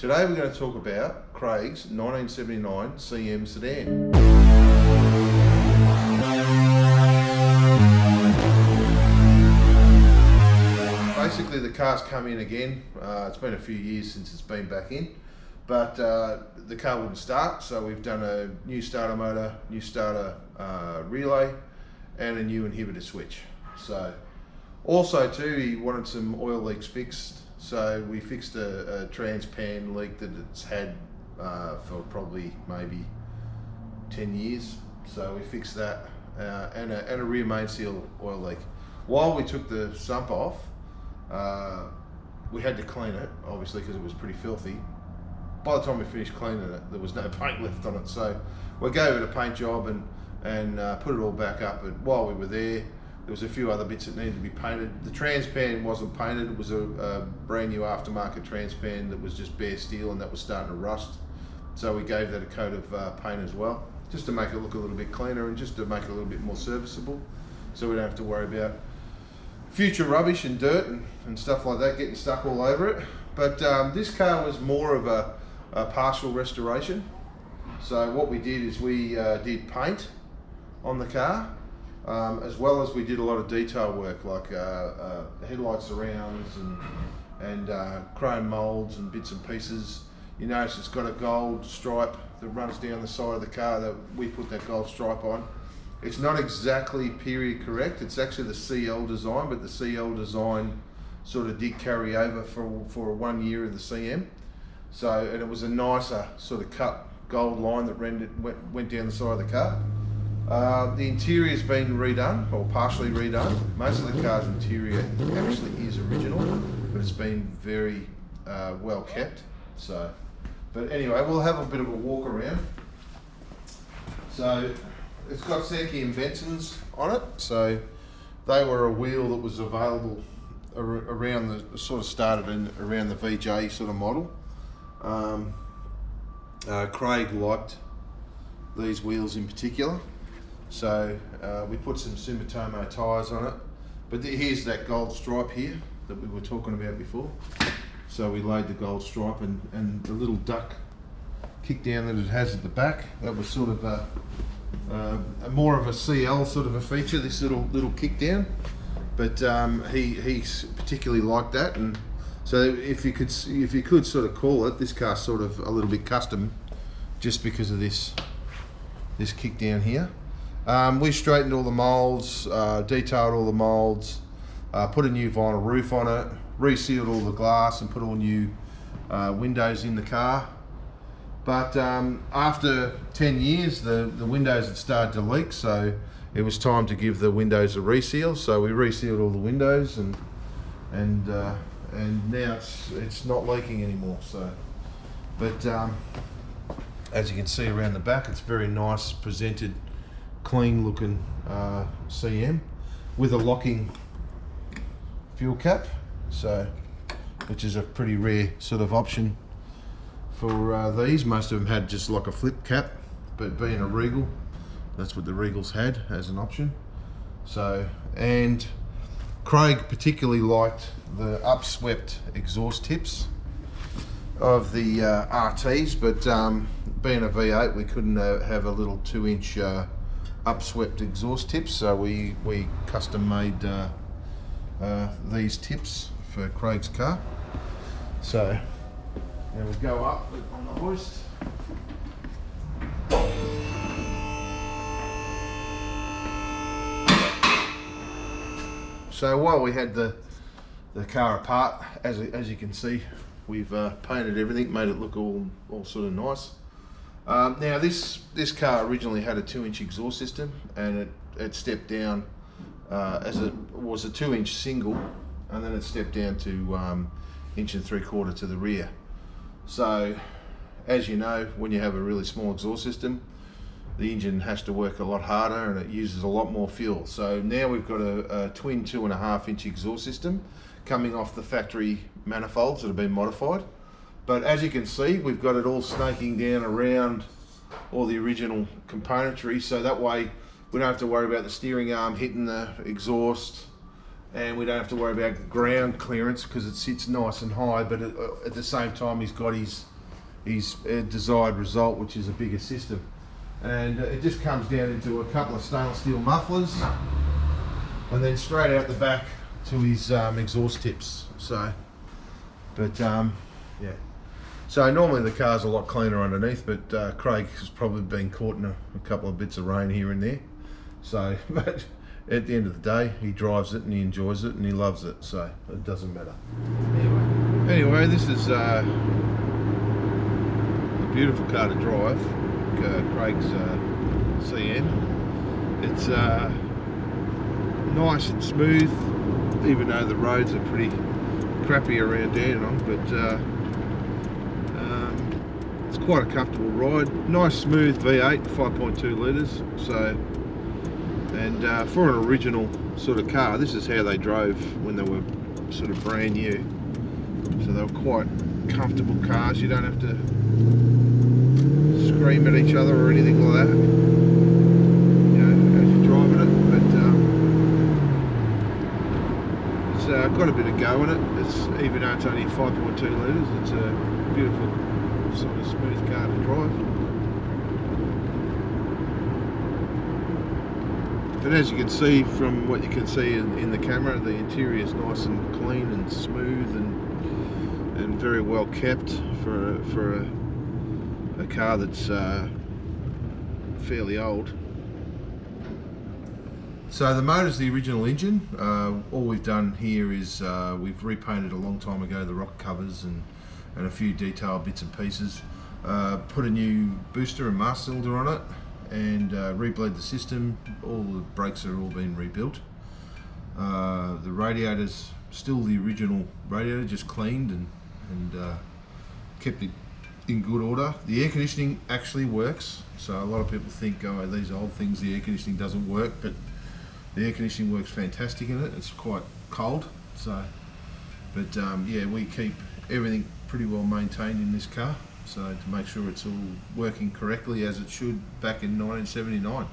Today we're going to talk about Craig's 1979 CM Sedan. Basically the car's come in again. It's been a few years since it's been back in, but the car wouldn't start, so we've done a new starter motor, new starter relay, and a new inhibitor switch. So also too, he wanted some oil leaks fixed, so we fixed a trans-pan leak that it's had for probably maybe 10 years. So we fixed that, and a rear main seal oil leak. While we took the sump off, we had to clean it, obviously, because it was pretty filthy. By the time we finished cleaning it, there was no paint left on it, so we gave it a paint job and put it all back up. But while we were there was a few other bits that needed to be painted. The transpan wasn't painted. It was a brand new aftermarket transpan that was just bare steel, and that was starting to rust. So we gave that a coat of paint as well, just to make it look a little bit cleaner and just to make it a little bit more serviceable, so we don't have to worry about future rubbish and dirt and stuff like that getting stuck all over it. But this car was more of a partial restoration. So what we did is we did paint on the car, as well as we did a lot of detail work, like headlight surrounds and chrome molds and bits and pieces. You notice it's got a gold stripe that runs down the side of the car that we put that gold stripe on. It's not exactly period correct. It's actually the CL design, but the CL design sort of did carry over for 1 year of the CM. So, and it was a nicer sort of cut gold line that went down the side of the car. The interior's been redone, or partially redone. Most of the car's interior actually is original, but it's been very well kept. So, but anyway, we'll have a bit of a walk around. So, it's got CM Bensons on it, so they were a wheel that was available around the, sort of started in around the VJ sort of model. Craig liked these wheels in particular, so we put some Sumitomo tyres on it. But here's that gold stripe here that we were talking about before. So we laid the gold stripe and the little duck kick down that it has at the back. That was sort of a more of a CL sort of a feature, this little kick down. But he particularly liked that, and so if you could sort of call it, this car's sort of a little bit custom, just because of this kick down here. We straightened all the molds, detailed all the molds, put a new vinyl roof on it, resealed all the glass, and put all new windows in the car. But after 10 years, the windows had started to leak, so it was time to give the windows a reseal. So we resealed all the windows, and now it's not leaking anymore. So, but as you can see around the back, it's very nice, presented, clean looking CM with a locking fuel cap. So, which is a pretty rare sort of option for these. Most of them had just like a flip cap, but being a Regal, that's what the Regals had as an option. So, and Craig particularly liked the upswept exhaust tips of the RTs, but being a V8, we couldn't have a little 2-inch upswept exhaust tips, so we custom made these tips for Craig's car. So now we go up on the hoist. So while we had the car apart, as you can see, we've painted everything, made it look all sort of nice. Now this car originally had a 2-inch exhaust system, and it stepped down as it was a 2-inch single, and then it stepped down to 1 3/4 to the rear. So, as you know, when you have a really small exhaust system, the engine has to work a lot harder and it uses a lot more fuel. So now we've got a twin 2.5-inch exhaust system coming off the factory manifolds that have been modified. But as you can see, we've got it all snaking down around all the original componentry, so that way we don't have to worry about the steering arm hitting the exhaust, and we don't have to worry about ground clearance because it sits nice and high, but at the same time he's got his his desired result, which is a bigger system. And it just comes down into a couple of stainless steel mufflers, and then straight out the back to his exhaust tips. So, but yeah. So normally the car's a lot cleaner underneath, but Craig has probably been caught in a couple of bits of rain here and there. So, but at the end of the day, he drives it and he enjoys it and he loves it, so it doesn't matter. Anyway, this is a beautiful car to drive, Craig's CM. It's nice and smooth, even though the roads are pretty crappy around Dandenong, but it's quite a comfortable ride. Nice smooth V8, 5.2 litres. So, and for an original sort of car, this is how they drove when they were sort of brand new. So they were quite comfortable cars. You don't have to scream at each other or anything like that, you know, as you're driving it. But it's got a bit of go in it. It's, even though it's only 5.2 litres, it's a beautiful sort of smooth car to drive. And as you can see from what you can see in the camera, the interior is nice and clean and smooth and very well kept for a car that's fairly old. So the motor's the original engine. All we've done here is we've repainted a long time ago the rocker covers and a few detailed bits and pieces. Put a new booster and master cylinder on it, and rebled the system. All the brakes are all been rebuilt. The radiator's still the original radiator, just cleaned and kept it in good order. The air conditioning actually works. So a lot of people think, oh, these old things, the air conditioning doesn't work, but the air conditioning works fantastic in it. It's quite cold. So, but yeah, we keep everything pretty well maintained in this car, so to make sure it's all working correctly as it should back in 1979.